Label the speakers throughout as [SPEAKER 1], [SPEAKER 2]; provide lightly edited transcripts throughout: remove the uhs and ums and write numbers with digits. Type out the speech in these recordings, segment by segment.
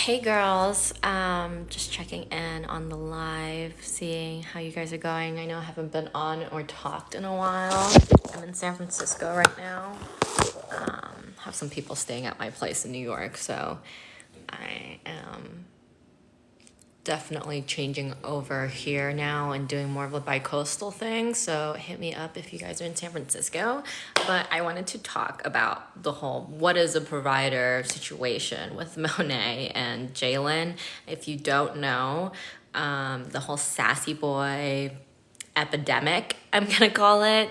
[SPEAKER 1] Hey girls, just checking in on the live, seeing how you guys are going. I know I haven't been on or talked in a while. I'm in San Francisco right now. Have some people staying at my place in New York, so I am definitely changing over here now and doing more of a bi-coastal thing. So hit me up if you guys are in San Francisco. But I wanted to talk about the whole what is a provider situation with Monet and Jalen. If you don't know, the whole sassy boy epidemic, I'm gonna call it.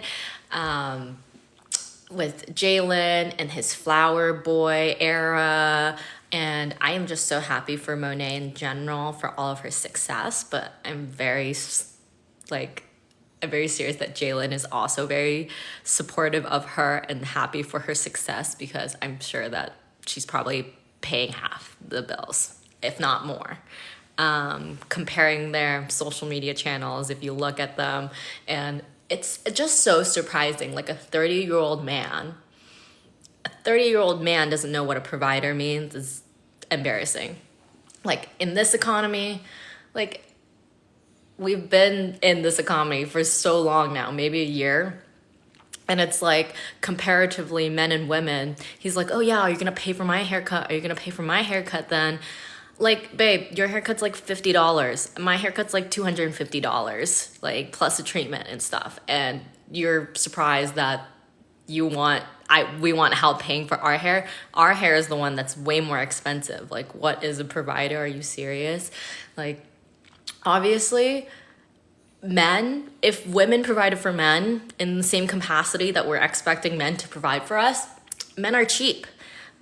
[SPEAKER 1] With Jalen and his flower boy era. And I am just so happy for Monet in general for all of her success. But I'm very serious that Jalen is also very supportive of her and happy for her success because I'm sure that she's probably paying half the bills, if not more. Comparing their social media channels, if you look at them, and it's just so surprising. Like a 30-year-old man doesn't know what a provider means is embarrassing. Like in this economy, like we've been in this economy for so long now, maybe a year. And it's like comparatively men and women, he's like, oh yeah, are you gonna pay for my haircut? Are you gonna pay for my haircut then? Like, babe, your haircut's like $50. My haircut's like $250, like plus a treatment and stuff. And you're surprised that we want help paying for our hair. Our hair is the one that's way more expensive. Like, what is a provider? Are you serious? Like, obviously, if women provided for men in the same capacity that we're expecting men to provide for us, men are cheap.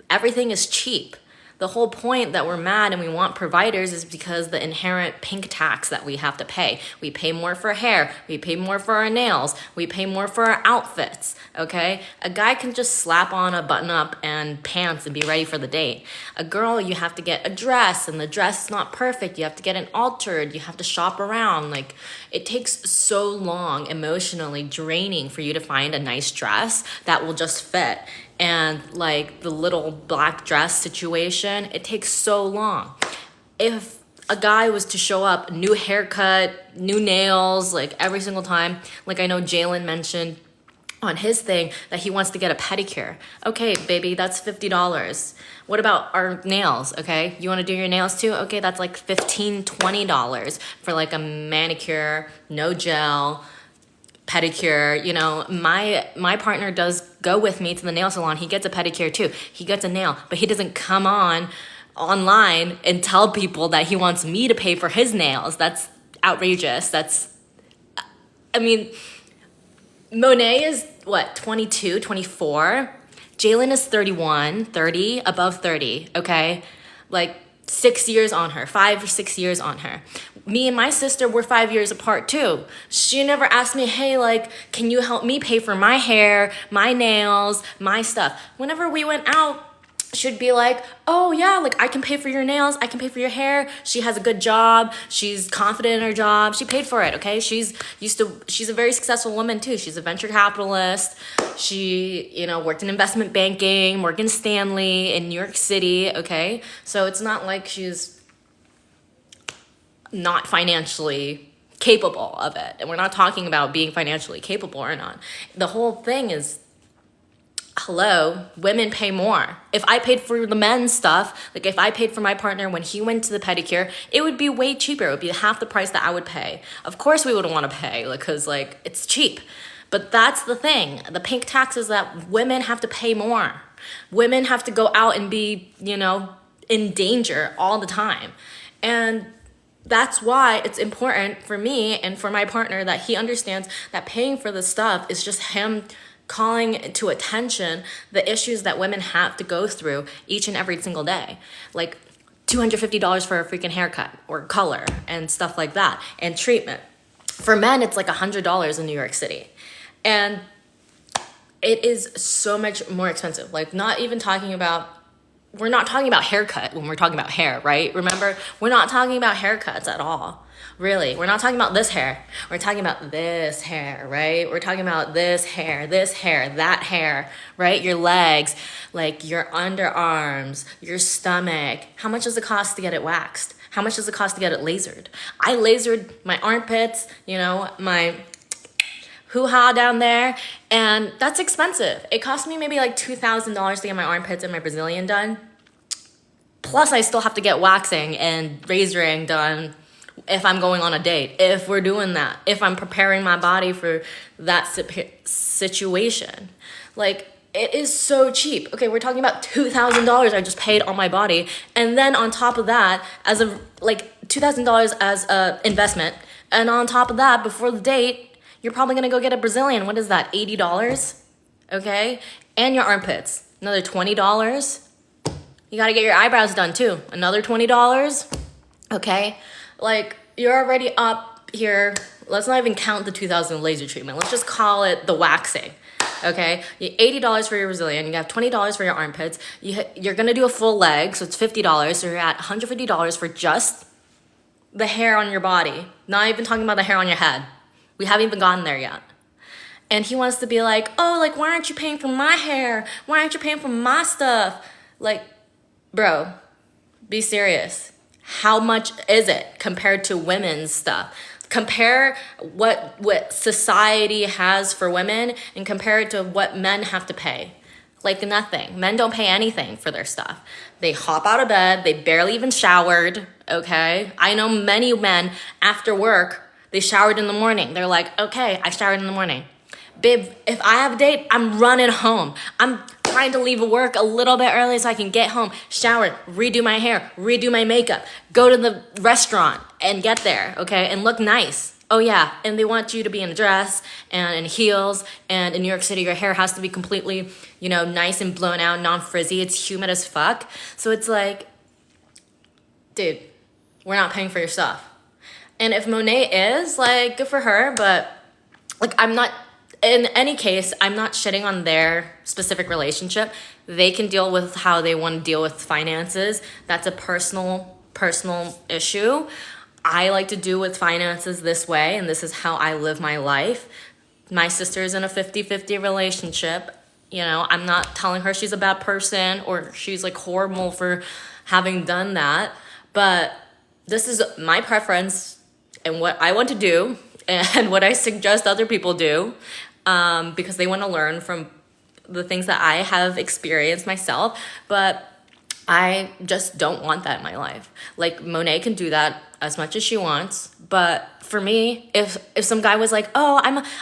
[SPEAKER 1] Everything is cheap. The whole point that we're mad and we want providers is because the inherent pink tax that we have to pay. We pay more for hair, we pay more for our nails, we pay more for our outfits, okay? A guy can just slap on a button up and pants and be ready for the date. A girl, you have to get a dress and the dress is not perfect. You have to get it altered, you have to shop around. Like, it takes so long, emotionally draining for you to find a nice dress that will just fit. And like the little black dress situation, it takes so long. If a guy was to show up, new haircut, new nails, like every single time, like I know Jalen mentioned on his thing that he wants to get a pedicure. Okay, baby, that's $50. What about our nails, okay? You wanna do your nails too? Okay, that's like $15, $20 for like a manicure, no gel, pedicure. You know, my partner does go with me to the nail salon. He gets a pedicure too. He gets a nail, but he doesn't come online and tell people that he wants me to pay for his nails. That's outrageous. I mean, Monet is what, 22, 24? Jalen is 31, 30, above 30, okay? Like 6 years on her, 5 or 6 years on her. Me and my sister were 5 years apart too. She never asked me, hey, like, can you help me pay for my hair, my nails, my stuff? Whenever we went out, she'd be like, oh yeah, like I can pay for your nails, I can pay for your hair. She has a good job, she's confident in her job, she paid for it, okay? She's a very successful woman too. She's a venture capitalist. She, worked in investment banking, Morgan Stanley in New York City, okay? So it's not like she's not financially capable of it. And we're not talking about being financially capable or not. The whole thing is, hello, women pay more. If I paid for the men's stuff, like if I paid for my partner when he went to the pedicure, it would be way cheaper. It would be half the price that I would pay. Of course we would want to pay because it's cheap. But that's the thing. The pink tax is that women have to pay more. Women have to go out and be, in danger all the time. And that's why it's important for me and for my partner that he understands that paying for the stuff is just him calling to attention the issues that women have to go through each and every single day. Like $250 for a freaking haircut or color and stuff like that, and treatment. For men, it's like $100 in New York City. And it is so much more expensive. Like, not even talking about we're not talking about haircut when we're talking about hair, right? Remember, we're not talking about haircuts at all. Really, we're not talking about this hair. We're talking about this hair, right? We're talking about this hair, that hair, right? Your legs, like your underarms, your stomach. How much does it cost to get it waxed? How much does it cost to get it lasered? I lasered my armpits, my hoo-ha down there, and that's expensive. It cost me maybe like $2,000 to get my armpits and my Brazilian done. Plus, I still have to get waxing and razoring done if I'm going on a date, if we're doing that, if I'm preparing my body for that situation. Like, it is so cheap. Okay, we're talking about $2,000 I just paid on my body. And then on top of that, as a $2,000 as a investment. And on top of that, before the date, you're probably gonna go get a Brazilian. What is that, $80? Okay? And your armpits, another $20. You gotta get your eyebrows done too, another $20. Okay? Like, you're already up here. Let's not even count the $2,000 laser treatment. Let's just call it the waxing. Okay, you $80 for your Brazilian. You have $20 for your armpits. You're gonna do a full leg, so it's $50. So you're at $150 for just the hair on your body. Not even talking about the hair on your head. We haven't even gotten there yet. And he wants to be like, oh, like, why aren't you paying for my hair? Why aren't you paying for my stuff? Like, bro, be serious. How much is it compared to women's stuff? Compare what society has for women and compare it to what men have to pay. Like nothing. Men don't pay anything for their stuff. They hop out of bed. They barely even showered, okay? I know many men after work, they showered in the morning. They're like, okay, I showered in the morning. Babe, if I have a date, I'm running home. I'm trying to leave work a little bit early so I can get home, shower, redo my hair, redo my makeup, go to the restaurant and get there, okay, and look nice. Oh yeah, and they want you to be in a dress and in heels, and in New York City, your hair has to be completely, nice and blown out, non-frizzy. It's humid as fuck. So it's like, dude, we're not paying for your stuff. And if Monet is, like, good for her, but, like, in any case, I'm not shitting on their specific relationship. They can deal with how they want to deal with finances. That's a personal issue. I like to do with finances this way, and this is how I live my life. My sister's in a 50-50 relationship. I'm not telling her she's a bad person or she's, like, horrible for having done that. But this is my preference and what I want to do and what I suggest other people do. Because they want to learn from the things that I have experienced myself, but I just don't want that in my life. Like, Monet can do that as much as she wants, but for me, if some guy was like, oh,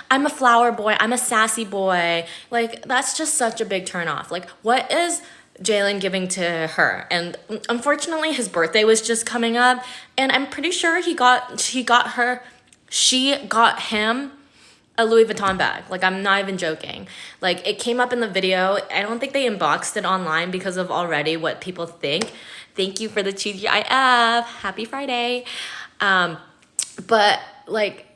[SPEAKER 1] I'm a flower boy, I'm a sassy boy, like, that's just such a big turn off. Like, what is Jalen giving to her? And unfortunately, his birthday was just coming up, and I'm pretty sure she got him a Louis Vuitton bag. Like, I'm not even joking. Like, it came up in the video. I don't think they unboxed it online because of already what people think. Thank you for the TGIF. Happy Friday. But, like,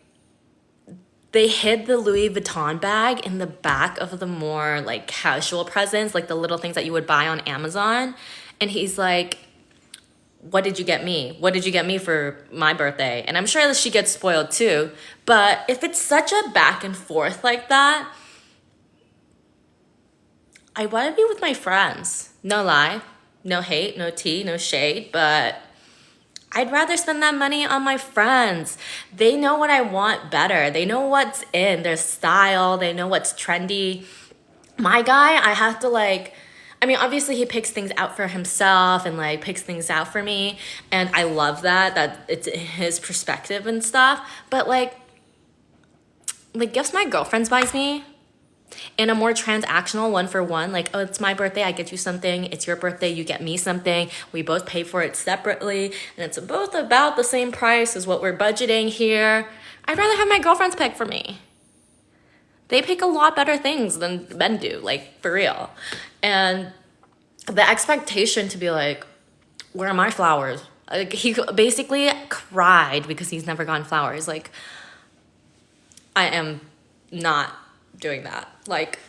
[SPEAKER 1] they hid the Louis Vuitton bag in the back of the more, like, casual presents, like the little things that you would buy on Amazon. And he's like, what did you get me? What did you get me for my birthday? And I'm sure that she gets spoiled too. But if it's such a back and forth like that, I want to be with my friends. No lie. No hate, no tea, no shade. But I'd rather spend that money on my friends. They know what I want better. They know what's in their style. They know what's trendy. My guy, I have to obviously he picks things out for himself and like picks things out for me. And I love that it's his perspective and stuff. But like gifts my girlfriends buys me in a more transactional one-for-one, like, oh, it's my birthday, I get you something. It's your birthday, you get me something. We both pay for it separately. And it's both about the same price as what we're budgeting here. I'd rather have my girlfriends pick for me. They pick a lot better things than men do, like, for real. And the expectation to be like, where are my flowers? Like, he basically cried because he's never gotten flowers. Like, I am not doing that. Like,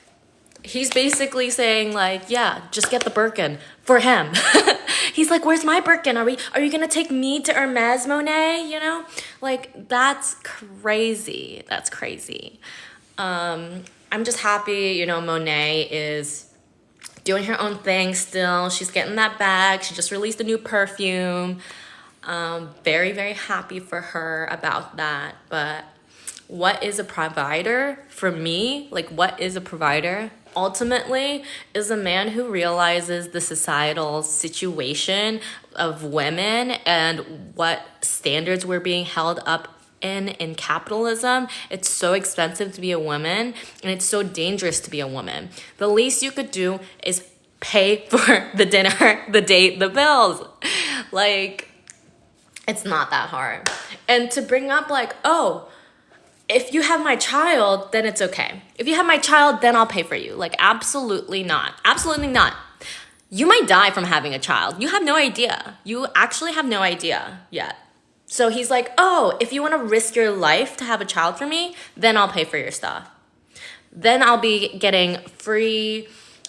[SPEAKER 1] he's basically saying like, yeah, just get the Birkin for him. He's like, where's my Birkin? Are you gonna take me to Hermes, Monet? You know, like that's crazy. That's crazy. I'm just happy, you know, Monet is doing her own thing still. She's getting that bag. She just released a new perfume. Very, very happy for her about that. But what is a provider for me? Like, what is a provider? Ultimately, is a man who realizes the societal situation of women and what standards we're being held up in capitalism. It's so expensive to be a woman, and it's so dangerous to be a woman. The least you could do is pay for the dinner, the date, the bills. Like, it's not that hard. And to bring up like, oh, if you have my child, then it's okay. If you have my child, then I'll pay for you. Like, absolutely not. Absolutely not. You might die from having a child. You have no idea. You actually have no idea yet. So he's like, oh, if you want to risk your life to have a child for me, then I'll pay for your stuff. Then I'll be getting free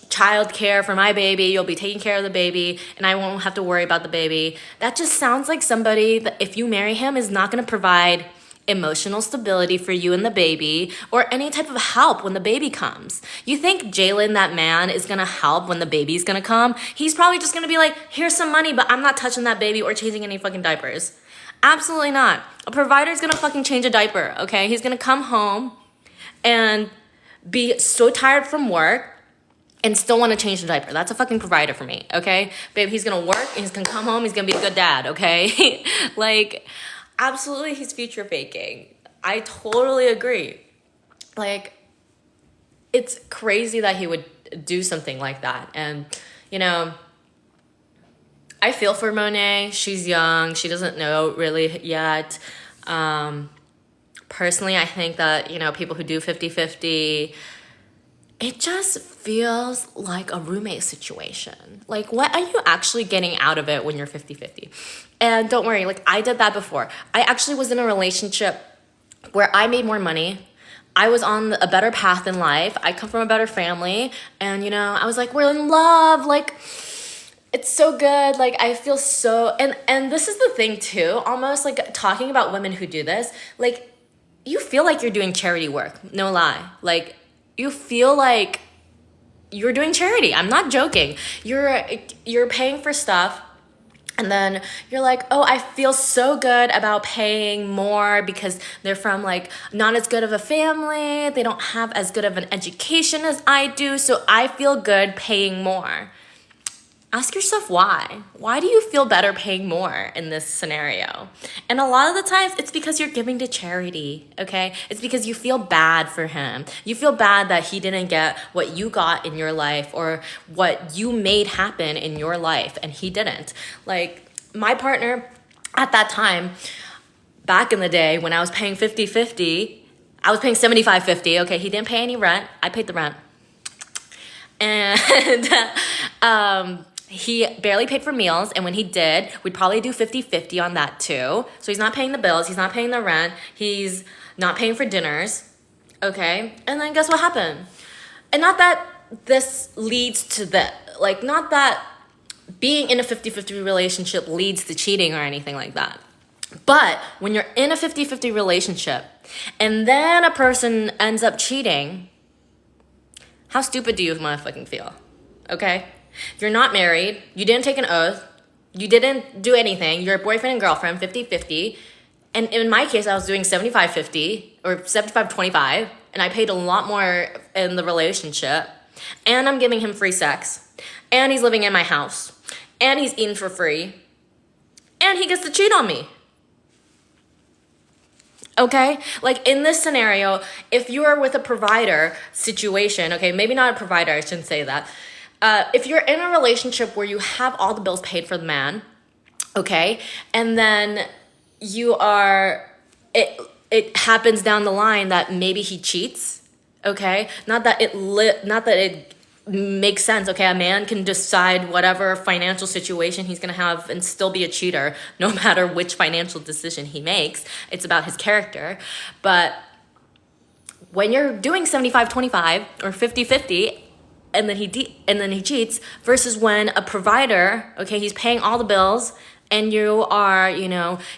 [SPEAKER 1] child care for my baby. You'll be taking care of the baby, and I won't have to worry about the baby. That just sounds like somebody that if you marry him is not going to provide emotional stability for you and the baby or any type of help when the baby comes. You think Jalen, that man, is going to help when the baby's going to come? He's probably just going to be like, here's some money, but I'm not touching that baby or changing any fucking diapers. Absolutely not. A provider's going to fucking change a diaper, okay? He's going to come home and be so tired from work and still want to change the diaper. That's a fucking provider for me, okay? Babe, he's going to work and he's going to come home. He's going to be a good dad, okay? Like, absolutely, he's future faking. I totally agree. Like, it's crazy that he would do something like that. And, you know, I feel for Monet. She's young. She doesn't know really yet. Personally, I think that, you know, people who do 50-50, it just feels like a roommate situation. Like, what are you actually getting out of it when you're 50-50? And don't worry, like, I did that before. I actually was in a relationship where I made more money. I was on a better path in life. I come from a better family. And, you know, I was like, we're in love. Like, it's so good. Like, I feel so... And this is the thing, too. Almost, like, talking about women who do this. Like, you feel like you're doing charity work. No lie. Like, you feel like you're doing charity. I'm not joking. You're paying for stuff, and then you're like, oh, I feel so good about paying more because they're from like not as good of a family. They don't have as good of an education as I do, so I feel good paying more. Ask yourself why. Why do you feel better paying more in this scenario? And a lot of the times, it's because you're giving to charity, okay? It's because you feel bad for him. You feel bad that he didn't get what you got in your life or what you made happen in your life, and he didn't. Like, my partner at that time, back in the day when I was paying 50-50, I was paying 75-50, okay? He didn't pay any rent. I paid the rent. And he barely paid for meals, and when he did, we'd probably do 50-50 on that too. So he's not paying the bills, he's not paying the rent, he's not paying for dinners, okay? And then guess what happened? And not that this leads to that, like, not that being in a 50-50 relationship leads to cheating or anything like that. But when you're in a 50-50 relationship, and then a person ends up cheating, how stupid do you motherfucking feel, okay? You're not married. You didn't take an oath. You didn't do anything. You're a boyfriend and girlfriend, 50-50. And in my case, I was doing 75-50 or 75-25. And I paid a lot more in the relationship. And I'm giving him free sex. And he's living in my house. And he's eating for free. And he gets to cheat on me. Okay? Like, in this scenario, if you are with a provider situation, okay, maybe not a provider, I shouldn't say that. If you're in a relationship where you have all the bills paid for the man, okay, and then you are, it happens down the line that maybe he cheats, okay, not that it makes sense, okay, a man can decide whatever financial situation he's gonna have and still be a cheater, no matter which financial decision he makes. It's about his character. But when you're doing 75-25 or 50-50, and then he cheats, versus when a provider, okay, he's paying all the bills and you are,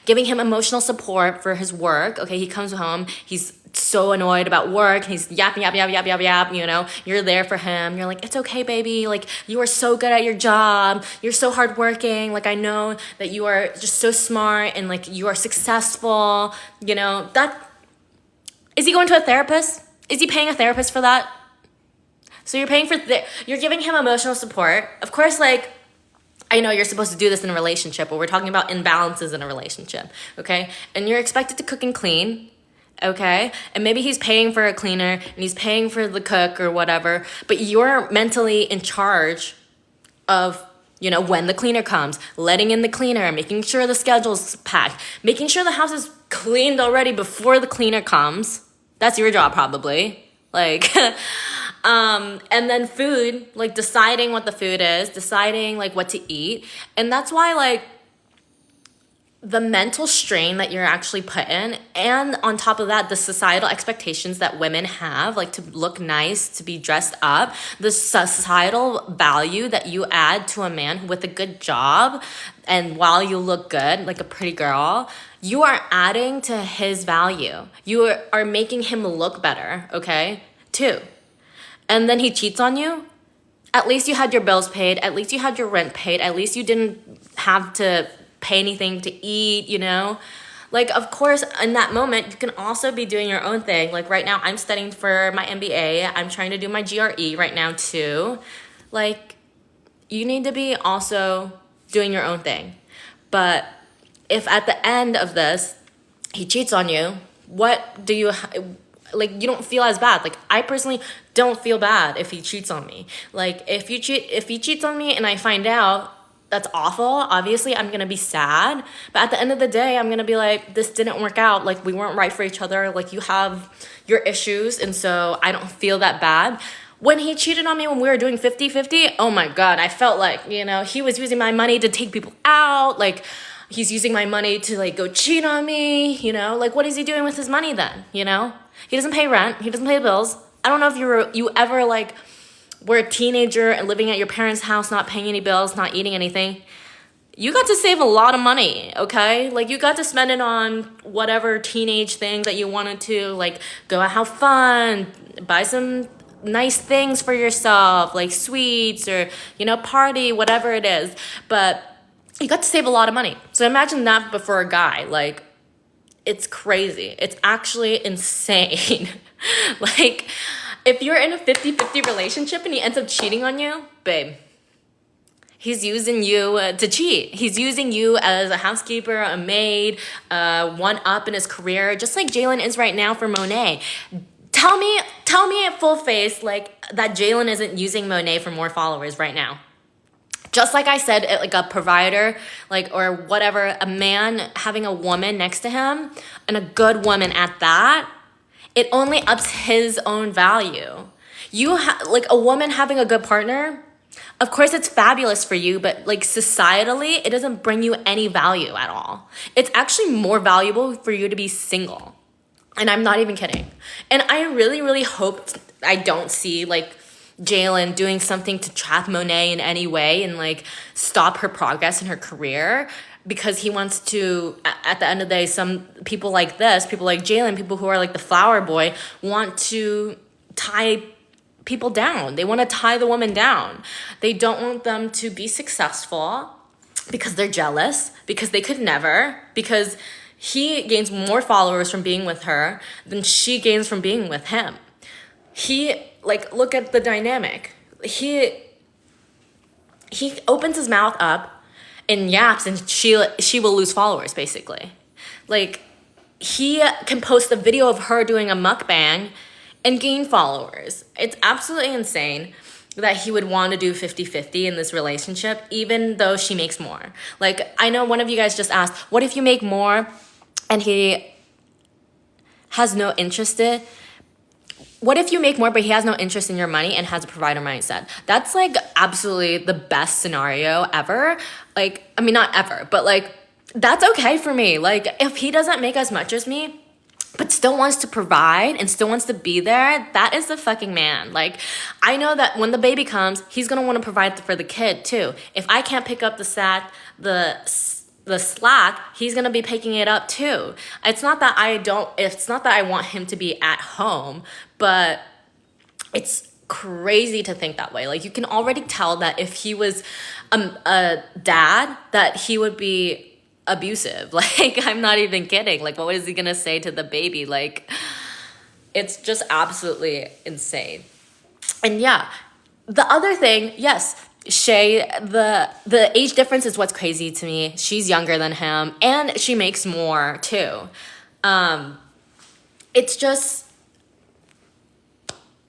[SPEAKER 1] giving him emotional support for his work. Okay, he comes home, he's so annoyed about work, he's yapping, you're there for him. You're like, it's okay, baby. Like, you are so good at your job. You're so hardworking. Like, I know that you are just so smart and like you are successful. Is he going to a therapist? Is he paying a therapist for that? So you're paying you're giving him emotional support. Of course, like, I know you're supposed to do this in a relationship, but we're talking about imbalances in a relationship, okay? And you're expected to cook and clean, okay? And maybe he's paying for a cleaner and he's paying for the cook or whatever, but you're mentally in charge of, when the cleaner comes, letting in the cleaner, making sure the schedule's packed, making sure the house is cleaned already before the cleaner comes. That's your job, probably. Like, and then food, like deciding what the food is, deciding like what to eat. And that's why, like, the mental strain that you're actually put in, and on top of that, the societal expectations that women have, like to look nice, to be dressed up, the societal value that you add to a man with a good job, and while you look good, like a pretty girl, you are adding to his value. You are making him look better, okay, too. And then he cheats on you. At least you had your bills paid. At least you had your rent paid. At least you didn't have to pay anything to eat, Like, of course, in that moment, you can also be doing your own thing. Like, right now, I'm studying for my MBA. I'm trying to do my GRE right now, too. Like, you need to be also doing your own thing. But if at the end of this, he cheats on you, what do you... you don't feel as bad. Like, I personally don't feel bad if he cheats on me. Like, if he cheats on me and I find out, that's awful. Obviously, I'm gonna be sad. But at the end of the day, I'm gonna be like, this didn't work out. Like, we weren't right for each other. Like, you have your issues, and so I don't feel that bad. When he cheated on me when we were doing 50-50, oh my God, I felt like, he was using my money to take people out. Like, he's using my money to, like, go cheat on me, Like, what is he doing with his money then, He doesn't pay rent. He doesn't pay bills. I don't know if you ever, like, were a teenager and living at your parents' house, not paying any bills, not eating anything. You got to save a lot of money, okay? Like, you got to spend it on whatever teenage thing that you wanted to, like, go out, have fun, buy some nice things for yourself, like sweets or, party, whatever it is. But you got to save a lot of money. So imagine that before a guy. Like, it's crazy. It's actually insane. Like, if you're in a 50-50 relationship and he ends up cheating on you, babe, he's using you to cheat. He's using you as a housekeeper, a maid, one up in his career, just like Jalen is right now for Monet. Tell me at full face, like, that Jalen isn't using Monet for more followers right now. Just like I said, like a provider, like, or whatever, a man having a woman next to him, and a good woman at that, it only ups his own value. Like, a woman having a good partner, of course it's fabulous for you, but like, societally, it doesn't bring you any value at all. It's actually more valuable for you to be single. And I'm not even kidding. And I really, really hope I don't see, like, Jalen doing something to trap Monet in any way and, like, stop her progress in her career, because he wants to, at the end of the day, some people like this, people like Jalen, people who are like the flower boy, want to tie people down. They want to tie the woman down. They don't want them to be successful because they're jealous, because they could never, because he gains more followers from being with her than she gains from being with him. Like, look at the dynamic. He opens his mouth up and yaps, and she will lose followers, basically. Like, he can post a video of her doing a mukbang and gain followers. It's absolutely insane that he would want to do 50-50 in this relationship, even though she makes more. Like, I know one of you guys just asked, what if you make more and he has no interest in? What if you make more, but he has no interest in your money and has a provider mindset? That's, like, absolutely the best scenario ever. Like, I mean, not ever, but, like, that's okay for me. Like, if he doesn't make as much as me, but still wants to provide and still wants to be there, that is the fucking man. Like, I know that when the baby comes, he's gonna want to provide for the kid too. If I can't pick up the slack, he's gonna be picking it up too. It's not that I want him to be at home, but it's crazy to think that way. Like, you can already tell that if he was a dad, that he would be abusive. Like, I'm not even kidding. Like, what is he gonna say to the baby? Like, it's just absolutely insane. And yeah, the other thing, yes, Shay, the age difference is what's crazy to me. She's younger than him, and she makes more too. It's just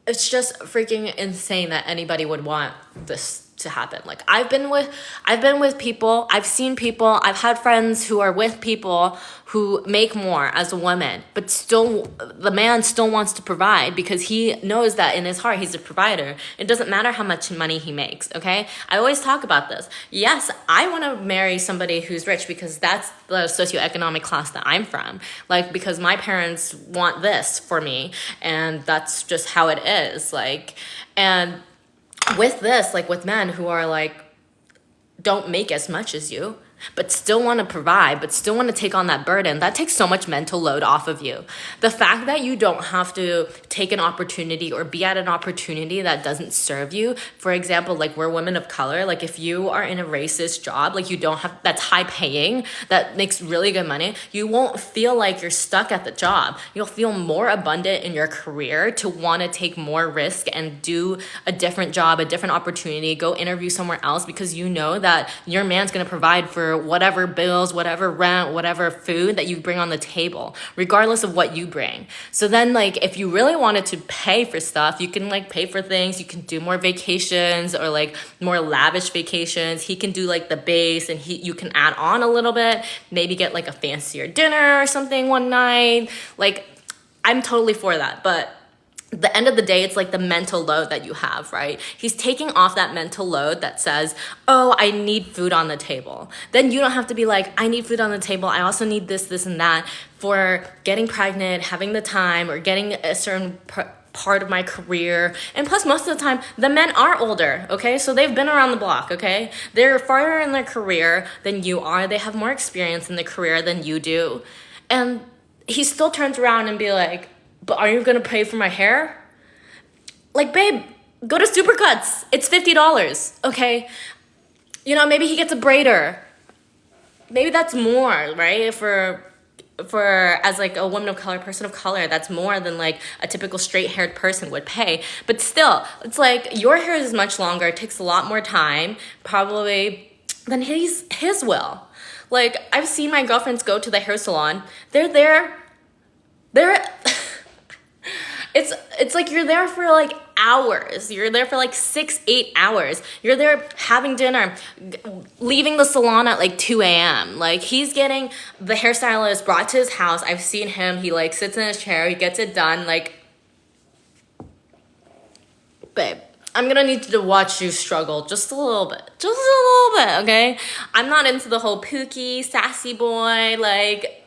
[SPEAKER 1] freaking insane that anybody would want this to happen. Like, I've been with people, I've seen people, I've had friends who are with people who make more as a woman, but still, the man still wants to provide because he knows that in his heart he's a provider. It doesn't matter how much money he makes, okay? I always talk about this. Yes, I want to marry somebody who's rich because that's the socioeconomic class that I'm from. Like, because my parents want this for me, and that's just how it is. Like, and with this, like, with men who are like, don't make as much as you, but still want to provide, but still want to take on that burden, that takes so much mental load off of you. The fact that you don't have to take an opportunity or be at an opportunity that doesn't serve you. For example, like, we're women of color. Like, if you are in a racist job, like, you don't have, that's high paying, that makes really good money, you won't feel like you're stuck at the job. You'll feel more abundant in your career to want to take more risk and do a different job, a different opportunity, go interview somewhere else, because you know that your man's going to provide for whatever bills, whatever rent, whatever food that you bring on the table, regardless of what you bring. So then, like, if you really wanted to pay for stuff, you can, like, pay for things. You can do more vacations or, like, more lavish vacations. He can do, like, the base, and you can add on a little bit, maybe get, like, a fancier dinner or something one night. Like, I'm totally for that. But at the end of the day, it's like the mental load that you have, right? He's taking off that mental load that says, oh, I need food on the table. Then you don't have to be like, I need food on the table. I also need this, and that for getting pregnant, having the time, or getting a certain part of my career. And plus, most of the time, the men are older, okay? So they've been around the block, okay? They're farther in their career than you are. They have more experience in the career than you do. And he still turns around and be like, but are you gonna pay for my hair? Like, babe, go to Supercuts. It's $50, okay? You know, maybe he gets a braider. Maybe that's more, right? For as, like, a woman of color, person of color, that's more than, like, a typical straight-haired person would pay. But still, it's like, your hair is much longer. It takes a lot more time, probably, than his will. Like, I've seen my girlfriends go to the hair salon. They're It's like you're there for, like, hours. You're there for, like, 6-8 hours. You're there having dinner, leaving the salon at, like, 2 a.m. Like, he's getting the hairstylist brought to his house. I've seen him. He, like, sits in his chair. He gets it done. Like, babe, I'm gonna need to watch you struggle just a little bit. Just a little bit, okay? I'm not into the whole pooky, sassy boy. Like,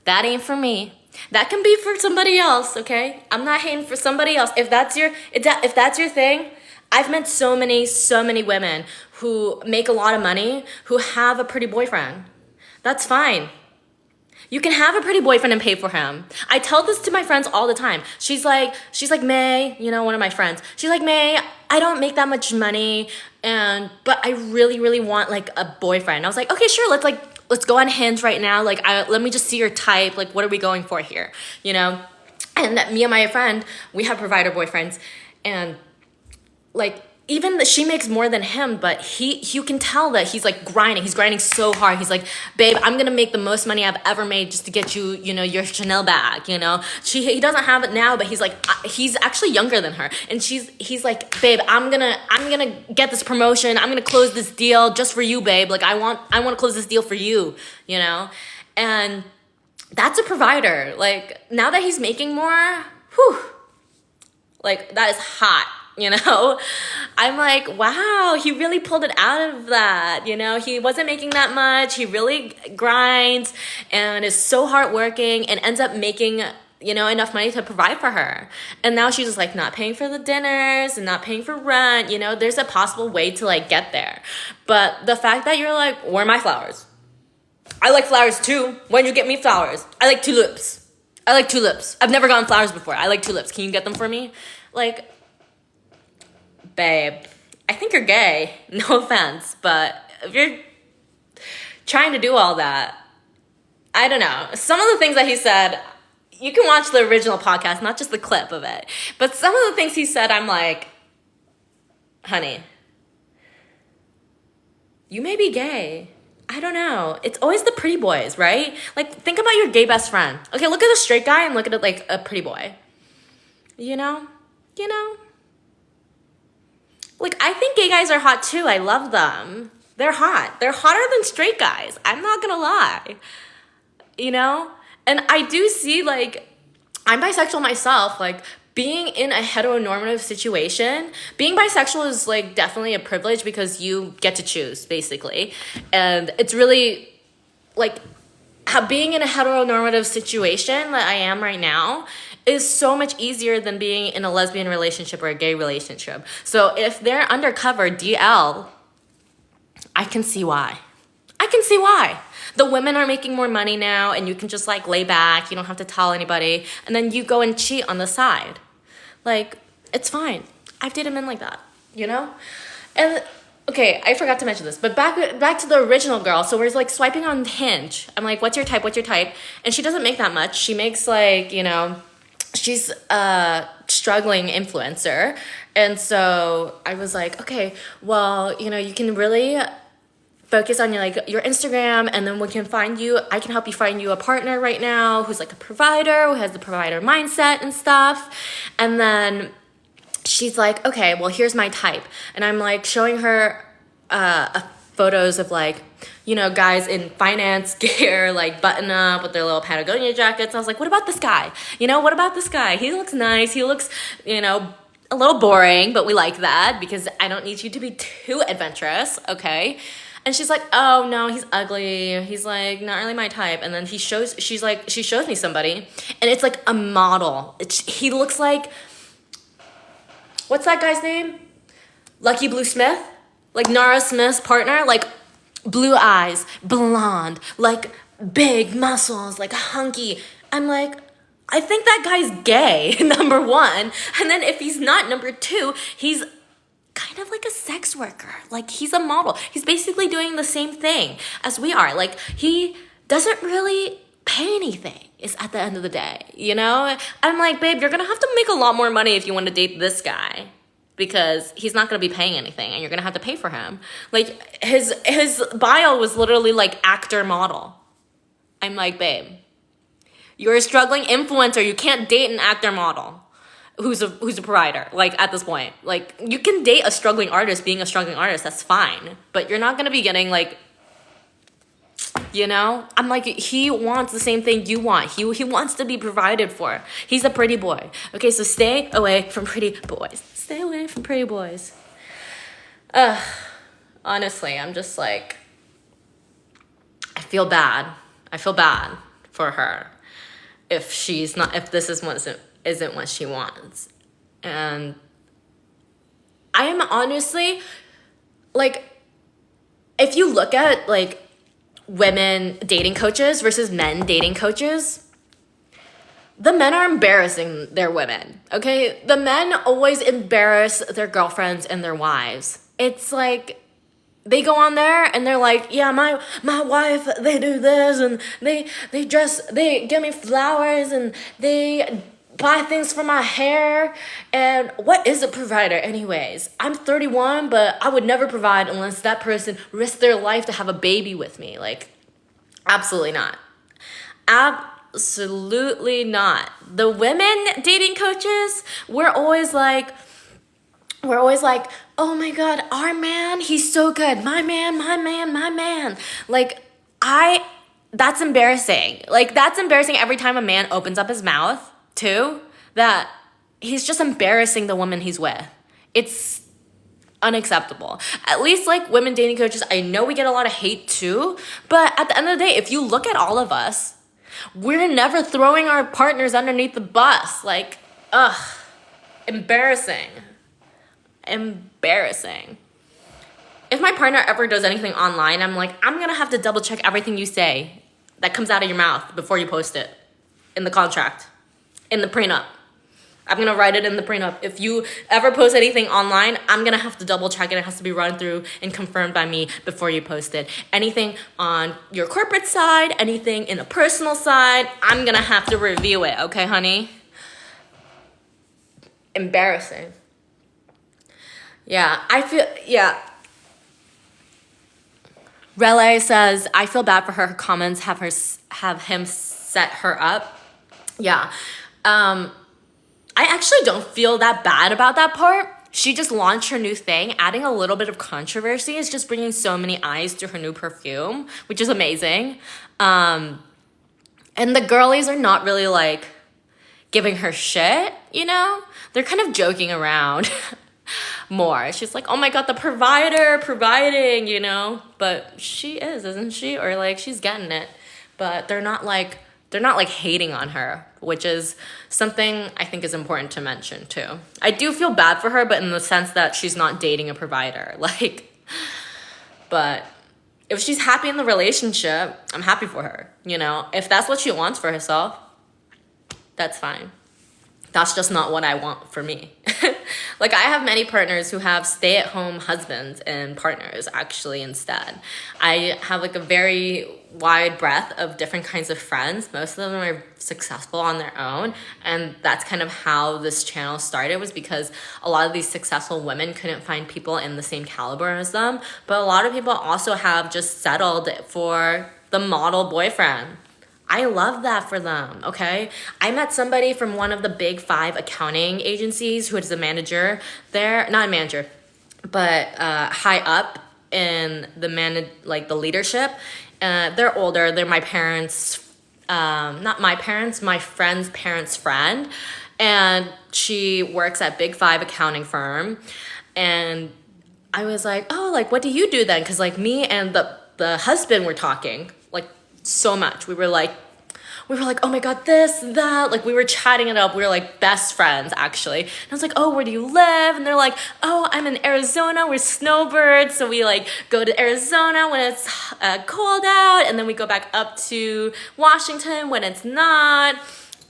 [SPEAKER 1] that ain't for me. That can be for somebody else, okay? I'm not hating for somebody else. If that's your thing, I've met so many women who make a lot of money who have a pretty boyfriend. That's fine. You can have a pretty boyfriend and pay for him. I tell this to my friends all the time. She's like, May, you know, one of my friends. She's like, May, I don't make that much money, but I really, really want, like, a boyfriend. I was like, okay, sure, let's go on Hinge right now. Like, let me just see your type. Like, what are we going for here? You know? And me and my friend, we have provider boyfriends. And, like, even she makes more than him, but you can tell that he's, like, grinding. He's grinding so hard. He's like, babe, I'm going to make the most money I've ever made just to get you, you know, your Chanel bag, you know? He doesn't have it now, but he's like, he's actually younger than her. And he's like, babe, I'm going to get this promotion. I'm going to close this deal just for you, babe. Like, I want to close this deal for you, you know? And that's a provider. Like, now that he's making more, whew, like, that is hot. you know? I'm like, wow, he really pulled it out of that, you know? He wasn't making that much. He really grinds and is so hardworking and ends up making, you know, enough money to provide for her. And now she's just like not paying for the dinners and not paying for rent, you know? There's a possible way to like get there. But the fact that you're like, where are my flowers? I like flowers too. When you get me flowers? I like tulips. I like tulips. I've never gotten flowers before. I like tulips. Can you get them for me? Like, babe, I think you're gay. No offense, but if you're trying to do all that, I don't know. Some of the things that he said, you can watch the original podcast, not just the clip of it. But some of the things he said, I'm like, honey, you may be gay. I don't know. It's always the pretty boys, right? Like, think about your gay best friend. Okay, look at a straight guy and look at it like a pretty boy. You know? You know? Like, I think gay guys are hot too. I love them. They're hot. They're hotter than straight guys. I'm not gonna lie. You know? And I do see, like, I'm bisexual myself. Like, being in a heteronormative situation, being bisexual is, like, definitely a privilege because you get to choose, basically. And it's really, like, being in a heteronormative situation that I am right now is so much easier than being in a lesbian relationship or a gay relationship. So if they're undercover DL, I can see why. I can see why. The women are making more money now and you can just like lay back. You don't have to tell anybody. And then you go and cheat on the side. Like, it's fine. I've dated men like that, you know? And okay, I forgot to mention this, but back to the original girl. So we're like swiping on Hinge. I'm like, what's your type? What's your type? And she doesn't make that much. She makes like, you know, she's a struggling influencer. And so I was like, okay, well, you know, you can really focus on your Instagram, and then I can help you find you a partner right now who's like a provider, who has the provider mindset and stuff. And then she's like, okay, well, here's my type. And I'm like showing her photos of like, you know, guys in finance gear, like button up with their little Patagonia jackets. I was like, what about this guy? You know, what about this guy? He looks nice. He looks, you know, a little boring, but we like that because I don't need you to be too adventurous, okay? And she's like, oh no, he's ugly. He's like not really my type. And then she shows me somebody, and it's like a model. He looks like, what's that guy's name? Lucky Blue Smith? Like Nara Smith's partner? Like blue eyes, blonde, like big muscles, like hunky. I'm like, I think that guy's gay, number one. And then if he's not, number two, he's kind of like a sex worker. Like, he's a model. He's basically doing the same thing as we are. Like, he doesn't really pay anything is at the end of the day, you know? I'm like, babe, you're gonna have to make a lot more money if you want to date this guy because he's not gonna be paying anything and you're gonna have to pay for him. Like, his bio was literally like actor model. I'm like, babe, you're a struggling influencer. You can't date an actor model who's a provider, like, at this point. Like, you can date a struggling artist being a struggling artist, that's fine. But you're not gonna be getting, like, you know? I'm like, he wants the same thing you want. He wants to be provided for. He's a pretty boy. Okay, so stay away from pretty boys. Stay away from pretty boys. Honestly, I'm just like, I feel bad. I feel bad for her if this isn't what she wants. And I am honestly, like, if you look at, like, women dating coaches versus men dating coaches, the men are embarrassing their women, okay? The men always embarrass their girlfriends and their wives. It's like, they go on there and they're like, yeah, my wife, they do this, and they give me flowers, and they buy things for my hair. And what is a provider anyways? I'm 31, but I would never provide unless that person risked their life to have a baby with me. Like, absolutely not. Absolutely not. The women dating coaches, we're always like, oh my God, our man, he's so good. My man. Like, that's embarrassing. Like, that's embarrassing every time a man opens up his mouth too, that he's just embarrassing the woman he's with. It's unacceptable. At least like women dating coaches, I know we get a lot of hate too, but at the end of the day, if you look at all of us, we're never throwing our partners underneath the bus. Like, ugh, embarrassing. Embarrassing. If my partner ever does anything online, I'm like, I'm gonna have to double check everything you say that comes out of your mouth before you post it in the contract, in the prenup. I'm gonna write it in the prenup. If you ever post anything online, I'm gonna have to double check it. It has to be run through and confirmed by me before you post it. Anything on your corporate side, anything in a personal side, I'm gonna have to review it, okay, honey? Embarrassing. Rele says, I feel bad for her. Her comments have him set her up. Yeah. I actually don't feel that bad about that part. She just launched her new thing. Adding a little bit of controversy is just bringing so many eyes to her new perfume, which is amazing. And the girlies are not really like giving her shit, you know? They're kind of joking around more. She's like, oh my God, the provider providing, you know? But she is, isn't she? Or like she's getting it. But they're not like hating on her, which is something I think is important to mention too. I do feel bad for her, but in the sense that she's not dating a provider. Like, but if she's happy in the relationship, I'm happy for her, you know? If that's what she wants for herself, that's fine. That's just not what I want for me. Like, I have many partners who have stay-at-home husbands and partners, actually, instead. I have, like, a very wide breadth of different kinds of friends. Most of them are successful on their own, and that's kind of how this channel started, was because a lot of these successful women couldn't find people in the same caliber as them, but a lot of people also have just settled for the model boyfriend. I love that for them, okay? I met somebody from one of the big 5 accounting agencies who is a manager there, not a manager, but high up in the the leadership. They're older, they're my parents, not my parents, my friend's parents' friend. And she works at big 5 accounting firm. And I was like, oh, like, what do you do then? Because like me and the husband were talking, like, so much. We were like, oh my God, this, that. Like, we were chatting it up. We were like best friends, actually. And I was like, oh, where do you live? And they're like, oh, I'm in Arizona. We're snowbirds. So we like go to Arizona when it's cold out. And then we go back up to Washington when it's not.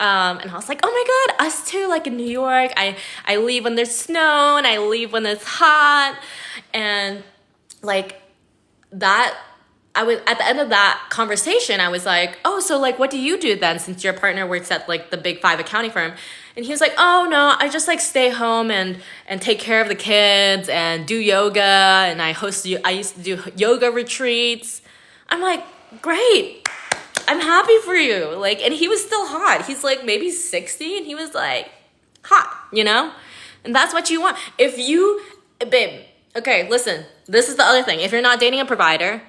[SPEAKER 1] And I was like, oh my God, us too. Like in New York, I leave when there's snow and I leave when it's hot. And like that, I was at the end of that conversation, I was like, oh, so like, what do you do then, since your partner works at like the big 5 accounting firm? And he was like, oh no, I just like stay home and take care of the kids and do yoga. And I used to do yoga retreats. I'm like, great. I'm happy for you. Like, and he was still hot. He's like maybe 60 and he was like hot, you know? And that's what you want. If you, babe, okay, listen, this is the other thing. If you're not dating a provider,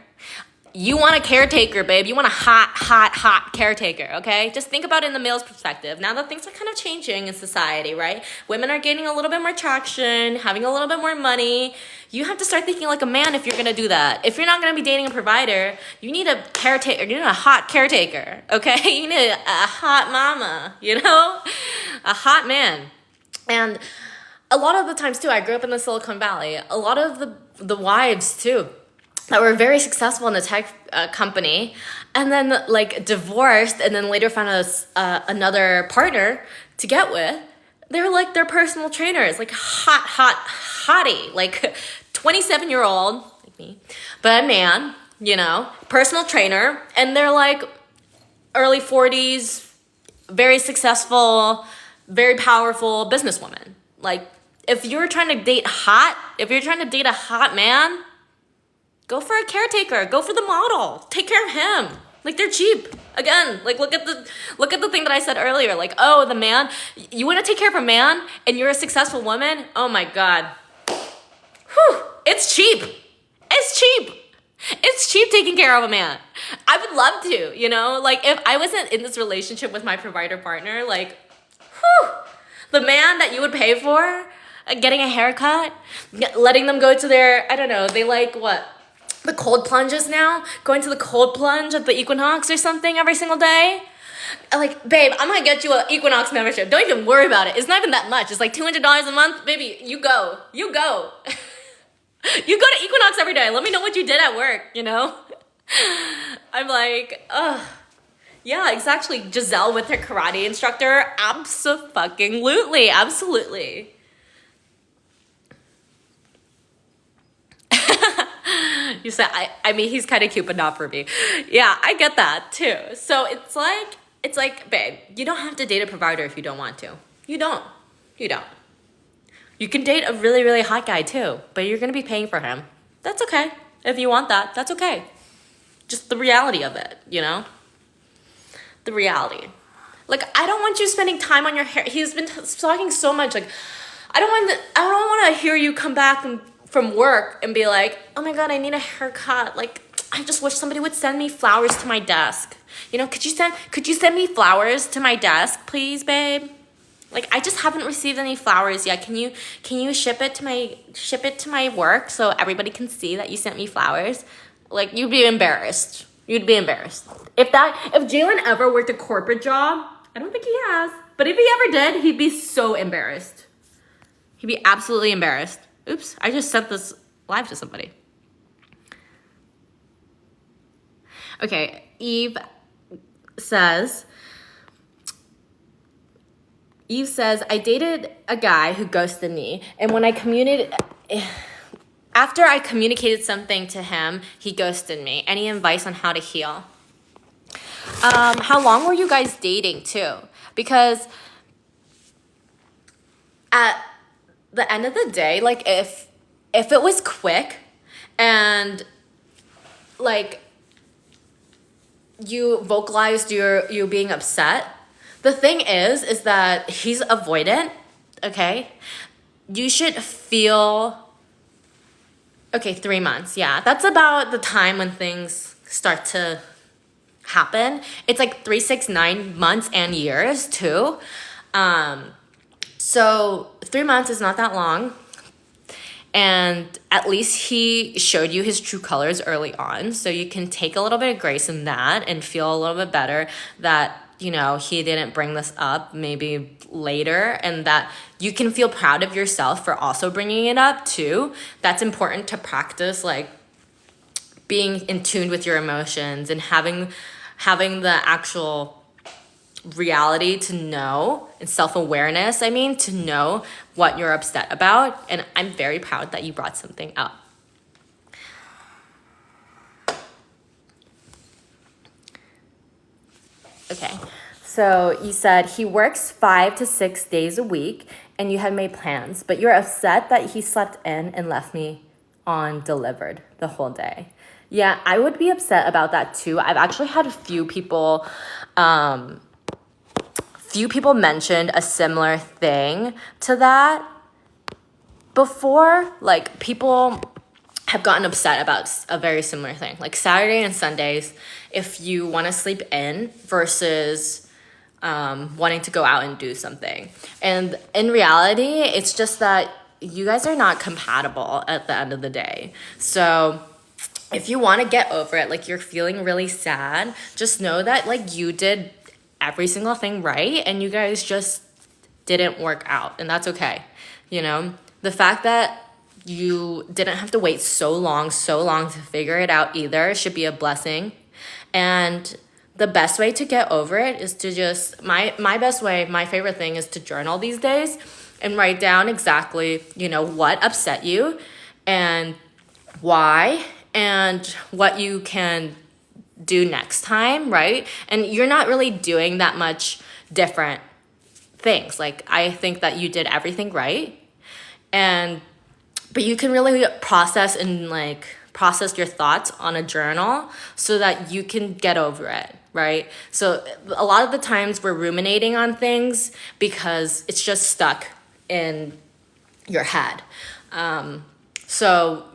[SPEAKER 1] you want a caretaker, babe. You want a hot caretaker, okay? Just think about it in the male's perspective. Now that things are kind of changing in society, right? Women are gaining a little bit more traction, having a little bit more money. You have to start thinking like a man if you're going to do that. If you're not going to be dating a provider, you need a caretaker. You need a hot caretaker, okay? You need a hot mama, you know? A hot man. And a lot of the times, too, I grew up in the Silicon Valley. A lot of the wives, too, that were very successful in the tech company, and then like divorced, and then later found another partner to get with. They're like their personal trainers, like hottie, like 27-year-old, like me, but a man, you know, personal trainer, and they're like early 40s, very successful, very powerful businesswoman. Like, if you're trying to date a hot man, go for a caretaker. Go for the model. Take care of him. Like, they're cheap. Again, like, look at the thing that I said earlier. Like, oh, the man, you want to take care of a man and you're a successful woman? Oh my God. Whew, it's cheap. It's cheap. It's cheap taking care of a man. I would love to, you know? Like, if I wasn't in this relationship with my provider partner, like, whew, the man that you would pay for, getting a haircut, letting them go to their, I don't know, they like what? The cold plunges now? Going to the cold plunge at the Equinox or something every single day? Like, babe, I'm gonna get you an Equinox membership. Don't even worry about it. It's not even that much. It's like $200 a month. Baby, you go. You go. You go to Equinox every day. Let me know what you did at work, you know? I'm like, ugh. Yeah, exactly. Giselle with her karate instructor. Abso-fucking-lutely. Absolutely. You said, I mean, he's kind of cute, but not for me. Yeah, I get that too. So it's like, babe, you don't have to date a provider if you don't want to. You don't. You can date a really, really hot guy too, but you're going to be paying for him. That's okay. If you want that, that's okay. Just the reality of it, you know? The reality. Like, I don't want you spending time on your hair. He's been talking so much. Like, I don't want to hear you come back from work and be like, oh my God, I need a haircut. Like, I just wish somebody would send me flowers to my desk. You know, could you send me flowers to my desk, please, babe? Like, I just haven't received any flowers yet. Can you ship it to my work so everybody can see that you sent me flowers? Like, you'd be embarrassed. You'd be embarrassed. If Jalen ever worked a corporate job, I don't think he has, but if he ever did, he'd be so embarrassed. He'd be absolutely embarrassed. Oops, I just sent this live to somebody. Okay, Eve says, I dated a guy who ghosted me, and after I communicated something to him, he ghosted me. Any advice on how to heal? How long were you guys dating too? Because at the end of the day, like if it was quick and like you vocalized you being upset, the thing is that he's avoidant, okay? You should feel, okay, 3 months, yeah. That's about the time when things start to happen. It's like 3, 6, 9 months and years too. So 3 months is not that long. And at least he showed you his true colors early on. So you can take a little bit of grace in that and feel a little bit better that, you know, he didn't bring this up maybe later, and that you can feel proud of yourself for also bringing it up too. That's important to practice, like being in tune with your emotions and having the actual reality to know, and self-awareness, to know what you're upset about. And I'm very proud that you brought something up. Okay, so you said he works 5 to 6 days a week and you had made plans, but you're upset that he slept in and left me undelivered the whole day. Yeah, I would be upset about that too. I've actually had a few people mentioned a similar thing to that before. Like, people have gotten upset about a very similar thing. Like Saturday and Sundays, if you want to sleep in versus wanting to go out and do something. And in reality, it's just that you guys are not compatible at the end of the day. So if you want to get over it, like you're feeling really sad, just know that like you did every single thing right and you guys just didn't work out, and that's okay. You know, the fact that you didn't have to wait so long to figure it out either should be a blessing. And the best way to get over it is to just, my favorite thing is to journal these days and write down exactly, you know, what upset you and why and what you can do next time, right? And you're not really doing that much different things. Like, I think that you did everything right. But you can really process your thoughts on a journal so that you can get over it, right? So a lot of the times we're ruminating on things because it's just stuck in your head. So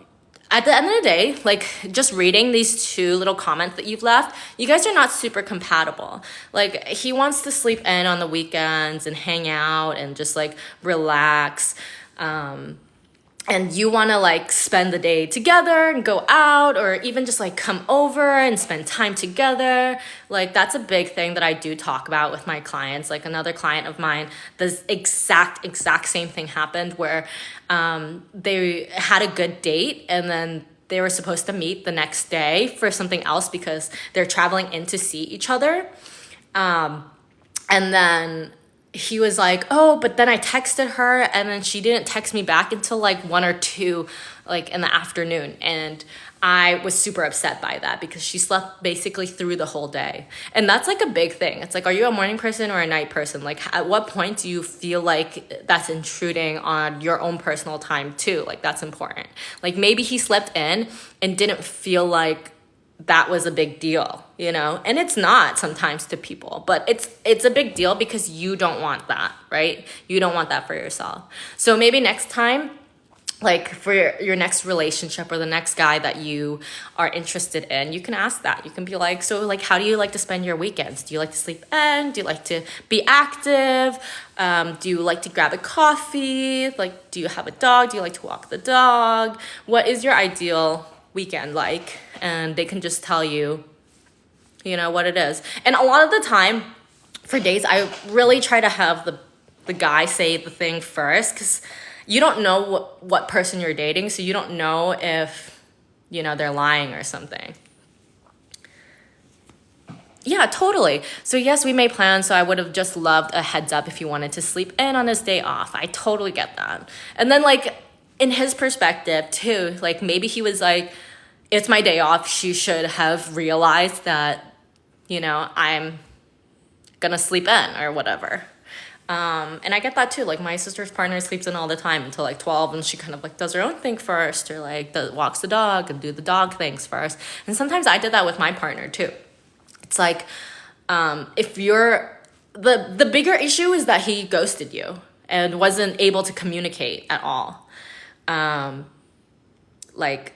[SPEAKER 1] at the end of the day, like, just reading these two little comments that you've left, you guys are not super compatible. Like, he wants to sleep in on the weekends and hang out and just like relax. and you want to like spend the day together and go out, or even just like come over and spend time together, like that's a big thing that I do talk about with my clients. Like another client of mine, this exact same thing happened where they had a good date, and then they were supposed to meet the next day for something else because they're traveling in to see each other. And then he was like, oh, but then I texted her and then she didn't text me back until like 1 or 2, like in the afternoon. And I was super upset by that because she slept basically through the whole day. And that's like a big thing. It's like, are you a morning person or a night person? Like at what point do you feel like that's intruding on your own personal time too? Like that's important. Like maybe he slept in and didn't feel like that was a big deal, you know? And it's not sometimes to people, but it's a big deal because you don't want that, right? You don't want that for yourself. So maybe next time, like for your next relationship or the next guy that you are interested in, you can ask that. You can be like, so like, how do you like to spend your weekends? Do you like to sleep in? Do you like to be active? Do you like to grab a coffee? Like, do you have a dog? Do you like to walk the dog? What is your ideal weekend like? And they can just tell you, you know, what it is. And a lot of the time for dates, I really try to have the guy say the thing first, because you don't know what person you're dating, so you don't know if, you know, they're lying or something. Yeah, totally. So yes, we made plans, so I would have just loved a heads up if you wanted to sleep in on his day off. I totally get that. And then like in his perspective too, like maybe he was like, it's my day off. She should have realized that, you know, I'm gonna sleep in or whatever. And I get that too. Like my sister's partner sleeps in all the time until like 12, and she kind of like does her own thing first, or like walks the dog and do the dog things first. And sometimes I did that with my partner too. It's like, if you're, the bigger issue is that he ghosted you and wasn't able to communicate at all. Like,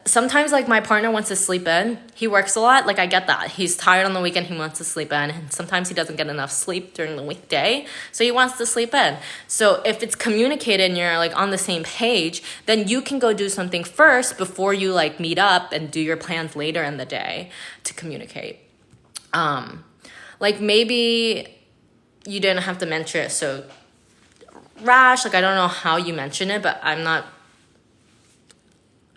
[SPEAKER 1] sometimes like my partner wants to sleep in. He works a lot. Like I get that. He's tired on the weekend. He wants to sleep in. And sometimes he doesn't get enough sleep during the weekday. So he wants to sleep in. So if it's communicated and you're like on the same page, then you can go do something first before you like meet up and do your plans later in the day to communicate. Like maybe you didn't have to mention it so rash. Like I don't know how you mention it, but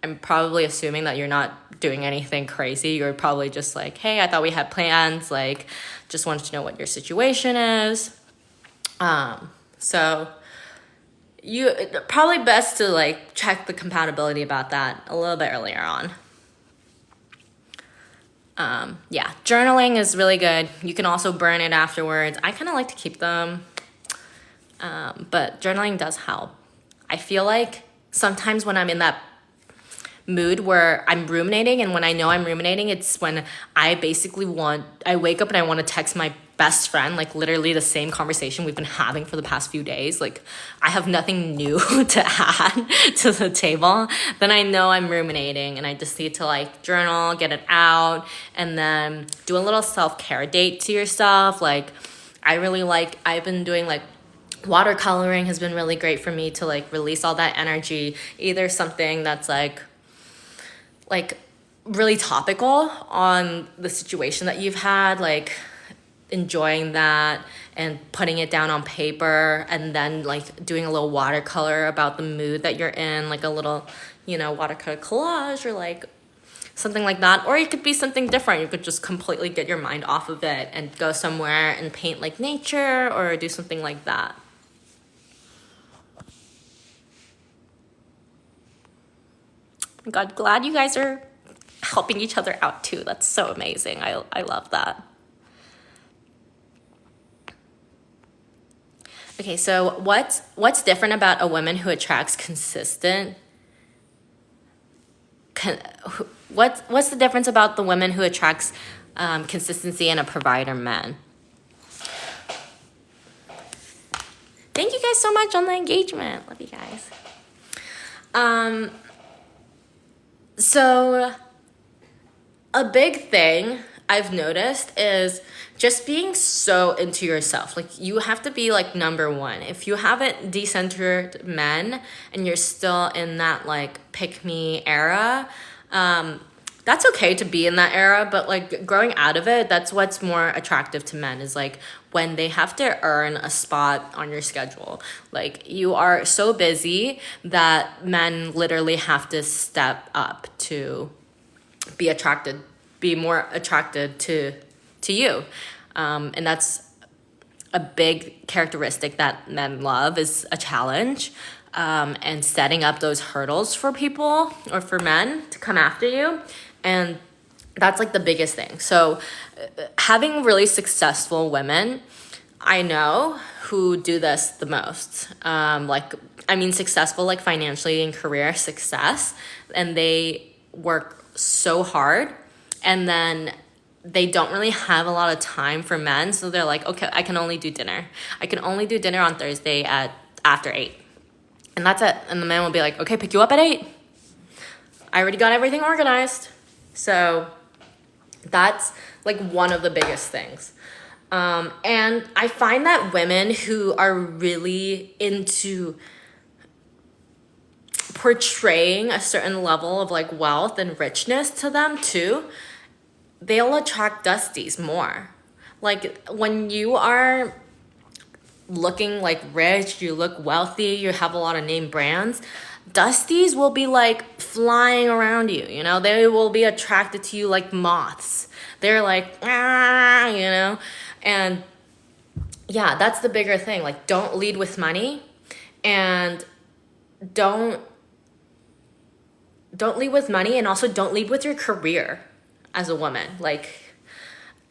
[SPEAKER 1] I'm probably assuming that you're not doing anything crazy. You're probably just like, hey, I thought we had plans. Like, just wanted to know what your situation is. So you probably best to like check the compatibility about that a little bit earlier on. Yeah, journaling is really good. You can also burn it afterwards. I kind of like to keep them, but journaling does help. I feel like sometimes when I'm in that mood where I'm ruminating, and when I know I'm ruminating, it's when I wake up and I want to text my best friend, like literally the same conversation we've been having for the past few days. Like I have nothing new to add to the table. Then I know I'm ruminating, and I just need to like journal, get it out, and then do a little self-care date to yourself. Like I've been doing like watercoloring has been really great for me to like release all that energy. Either something that's like really topical on the situation that you've had, like enjoying that and putting it down on paper, and then like doing a little watercolor about the mood that you're in, like a little, you know, watercolor collage or like something like that. Or it could be something different. You could just completely get your mind off of it and go somewhere and paint like nature or do something like that. God, glad you guys are helping each other out too. That's so amazing. I love that. Okay, so what's different about a woman who attracts what's the difference about the woman who attracts consistency and a provider man? Thank you guys so much on the engagement. Love you guys. So a big thing I've noticed is just being so into yourself. Like, you have to be like number one. If you haven't decentered men and you're still in that like pick me era, that's okay to be in that era, but like growing out of it, that's what's more attractive to men, is like when they have to earn a spot on your schedule. Like, you are so busy that men literally have to step up to be more attracted to you. And that's a big characteristic that men love, is a challenge. And setting up those hurdles for people or for men to come after you. And that's like the biggest thing. So having really successful women, I know, who do this the most. Successful, like financially and career success. And they work so hard, and then they don't really have a lot of time for men. So they're like, okay, I can only do dinner. I can only do dinner on Thursday at after 8. And that's it. And the man will be like, okay, pick you up at 8. I already got everything organized. So that's like one of the biggest things. And I find that women who are really into portraying a certain level of like wealth and richness to them too, they'll attract dusties more. Like, when you are looking like rich, you look wealthy, you have a lot of name brands, dusties will be like flying around you, you know? They will be attracted to you like moths. They're like, ah, you know? And yeah, that's the bigger thing. Like, don't lead with money, and don't lead with money, and also don't lead with your career as a woman. Like,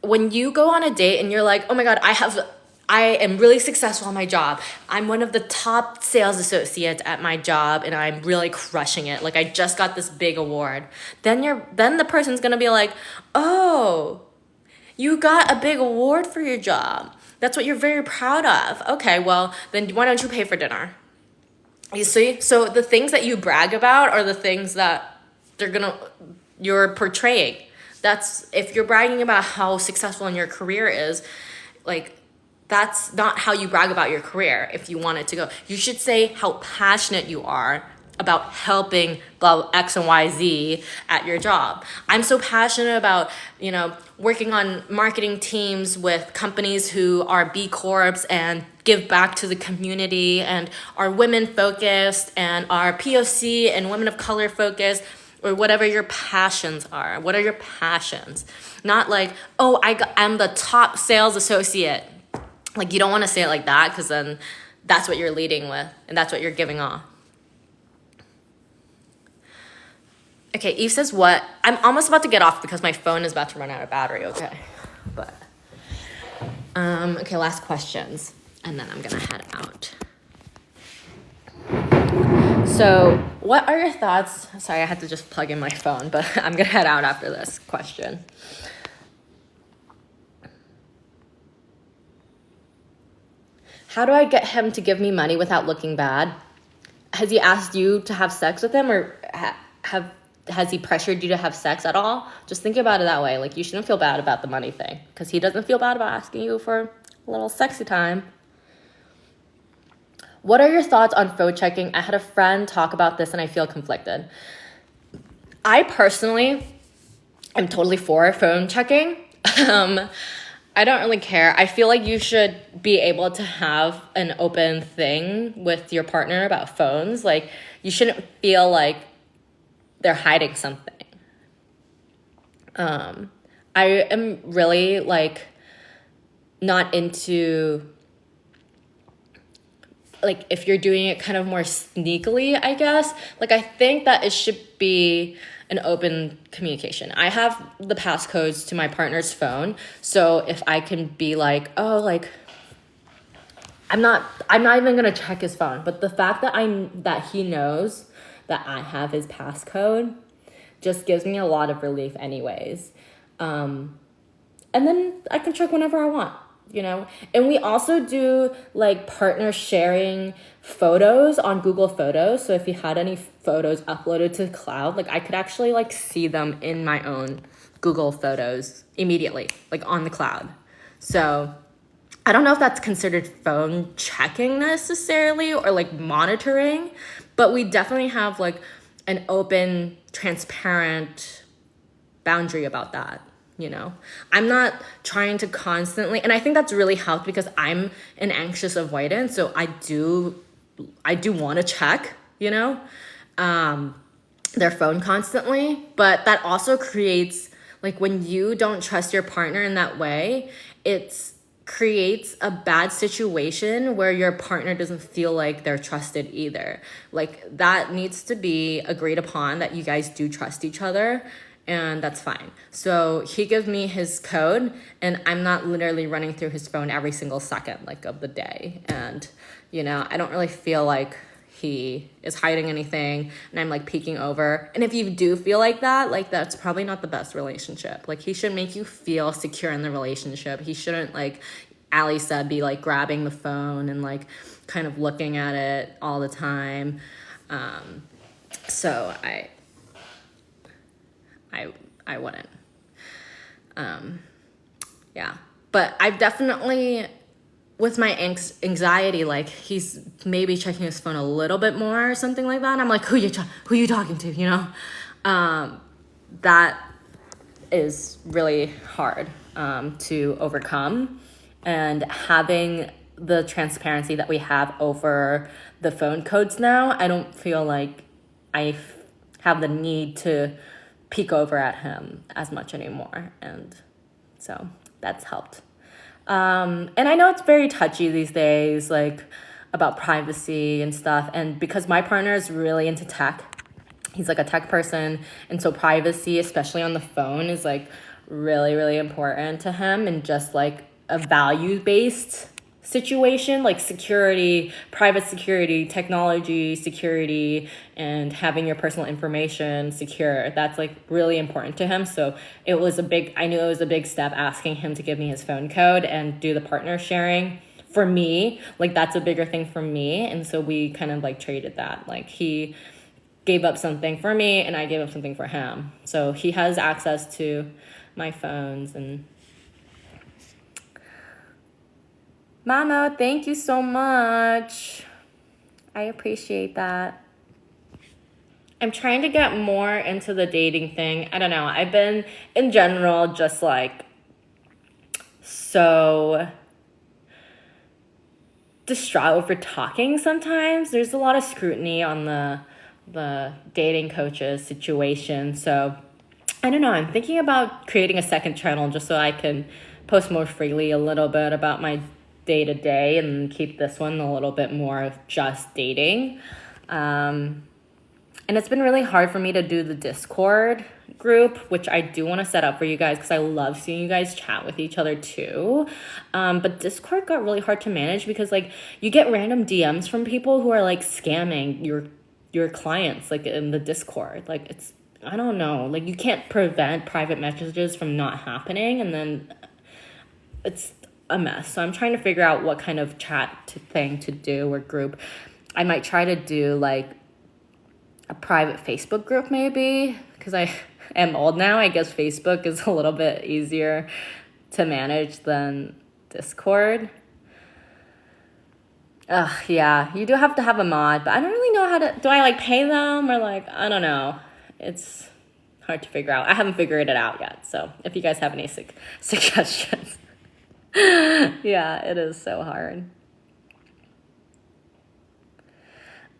[SPEAKER 1] when you go on a date and you're like, oh my God, I am really successful at my job. I'm one of the top sales associates at my job, and I'm really crushing it. Like, I just got this big award. Then the person's gonna be like, oh, you got a big award for your job. That's what you're very proud of. Okay, well, then why don't you pay for dinner? You see? So the things that you brag about are the things that you're portraying. That's, if you're bragging about how successful in your career is, like, that's not how you brag about your career. If you want it to go, you should say how passionate you are about helping blah, X and Y, Z at your job. I'm so passionate about, working on marketing teams with companies who are B Corps and give back to the community and are women focused and are POC and women of color focused, or whatever your passions are. What are your passions? Not like, oh, I'm the top sales associate. Like, you don't want to say it like that, because then that's what you're leading with and that's what you're giving off. Okay, Eve says what? I'm almost about to get off because my phone is about to run out of battery, okay? But, okay, last questions, and then I'm gonna head out. So, what are your thoughts? Sorry, I had to just plug in my phone, but I'm gonna head out after this question. How do I get him to give me money without looking bad? Has he asked you to have sex with him, or has he pressured you to have sex at all? Just think about it that way. Like, you shouldn't feel bad about the money thing, because he doesn't feel bad about asking you for a little sexy time. What are your thoughts on phone checking? I had a friend talk about this and I feel conflicted. I personally am totally for phone checking. I don't really care. I feel like you should be able to have an open thing with your partner about phones. Like, you shouldn't feel like they're hiding something. I am really like not into, like, if you're doing it kind of more sneakily, I guess. Like, I think that it should be an open communication. I have the passcodes to my partner's phone, so if I can be like, oh, like, I'm not even gonna check his phone, but the fact that he knows that I have his passcode just gives me a lot of relief anyways. And then I can check whenever I want, And we also do like partner sharing photos on Google Photos. So if you had any photos uploaded to the cloud, like, I could actually like see them in my own Google Photos immediately, like on the cloud. So I don't know if that's considered phone checking necessarily or like monitoring, but we definitely have like an open, transparent boundary about that. I'm not trying to constantly, and I think that's really helped because I'm an anxious avoidant. So I do want to check, their phone constantly, but that also creates, like, when you don't trust your partner in that way, it creates a bad situation where your partner doesn't feel like they're trusted either. Like, that needs to be agreed upon, that you guys do trust each other, and that's fine. So he gives me his code, and I'm not literally running through his phone every single second, like, of the day. And, I don't really feel like he is hiding anything, and I'm like peeking over. And if you do feel like that, like, that's probably not the best relationship. Like, he should make you feel secure in the relationship. He shouldn't, like Ali said, be like grabbing the phone and like kind of looking at it all the time. So I wouldn't. Yeah, but I've definitely, with my anxiety, like, he's maybe checking his phone a little bit more or something like that. And I'm like, who you talking to? That is really hard to overcome. And having the transparency that we have over the phone codes now, I don't feel like I have the need to peek over at him as much anymore. And so that's helped. And I know it's very touchy these days, like, about privacy and stuff. And because my partner is really into tech, he's like a tech person. And so privacy, especially on the phone, is like really, really important to him, and just like a value-based situation, like security, private security, technology security, and having your personal information secure. That's like really important to him. So I knew it was a big step asking him to give me his phone code and do the partner sharing. For me, like, that's a bigger thing for me. And so we kind of like traded that. Like, he gave up something for me and I gave up something for him. So he has access to my phones. And Mamo, thank you so much. I appreciate that. I'm trying to get more into the dating thing. I don't know. I've been, in general, just like so distraught over talking sometimes. There's a lot of scrutiny on the dating coaches situation. So I don't know. I'm thinking about creating a second channel just so I can post more freely a little bit about my day-to-day and keep this one a little bit more of just dating. And it's been really hard for me to do the Discord group, which I do want to set up for you guys because I love seeing you guys chat with each other too. But Discord got really hard to manage because, like, you get random DMs from people who are like scamming your clients, like, in the Discord. Like, it's, I don't know, like, you can't prevent private messages from not happening, and then it's a mess. So I'm trying to figure out what kind of chat thing to do or group. I might try to do like a private Facebook group maybe, because I am old now. I guess Facebook is a little bit easier to manage than Discord. Yeah, you do have to have a mod, but I don't really know how to, do I like pay them or like, I don't know. It's hard to figure out. I haven't figured it out yet. So if you guys have any suggestions. Yeah, it is so hard.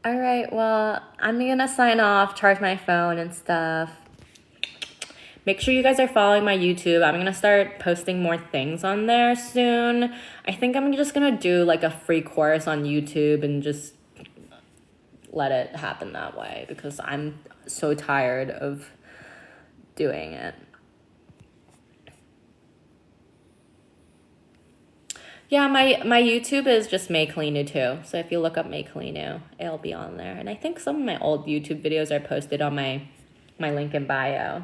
[SPEAKER 1] All right, well, I'm gonna sign off, charge my phone and stuff. Make sure you guys are following my YouTube. I'm gonna start posting more things on there soon. I think I'm just gonna do like a free course on YouTube and just let it happen that way because I'm so tired of doing it. Yeah, my YouTube is just Maykalinu too. So if you look up Maykalinu, it'll be on there. And I think some of my old YouTube videos are posted on my link in bio.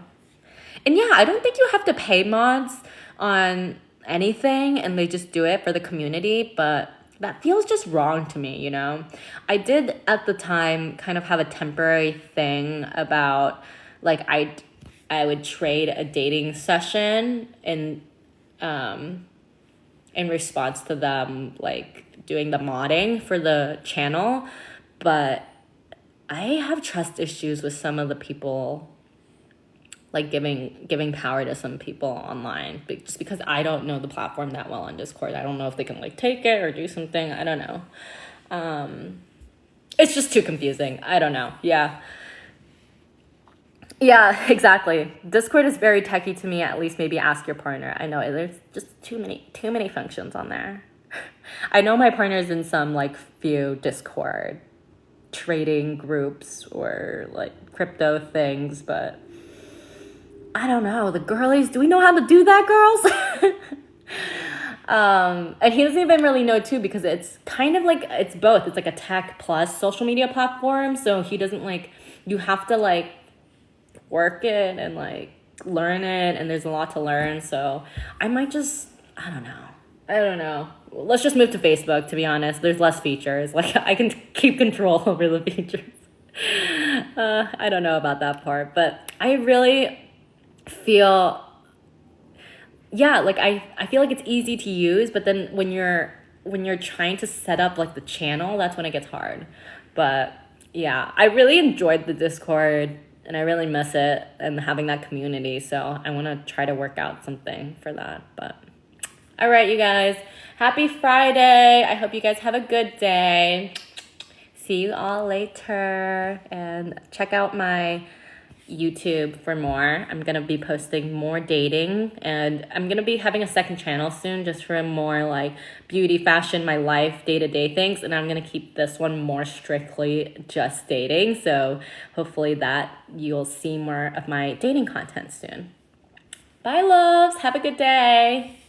[SPEAKER 1] And yeah, I don't think you have to pay mods on anything and they just do it for the community, but that feels just wrong to me, you know? I did at the time kind of have a temporary thing about, like, I would trade a dating session in response to them like doing the modding for the channel. But I have trust issues with some of the people, like giving power to some people online, just because I don't know the platform that well on Discord. I don't know if they can like take it or do something. I don't know. It's just too confusing. I don't know. Yeah, exactly. Discord is very techy to me. At least maybe ask your partner. I know there's just too many functions on there. I know my partner's in some like few Discord trading groups or like crypto things, but I don't know. The girlies, do we know how to do that, girls? And he doesn't even really know too, because it's kind of like, it's both. It's like a tech plus social media platform. So he doesn't like, you have to like work it and like learn it, and there's a lot to learn. So I might just, I don't know. Let's just move to Facebook, to be honest. There's less features. Like I can keep control over the features. I don't know about that part, but I really feel, yeah, like I feel like it's easy to use, but then when you're trying to set up like the channel, that's when it gets hard. But yeah, I really enjoyed the Discord and I really miss it and having that community. So I want to try to work out something for that. But all right, you guys, happy Friday. I hope you guys have a good day. See you all later, and check out my YouTube for more. I'm gonna be posting more dating, and I'm gonna be having a second channel soon just for more like beauty, fashion, my life, day-to-day things, and I'm gonna keep this one more strictly just dating. So hopefully that you'll see more of my dating content soon. Bye, loves. Have a good day.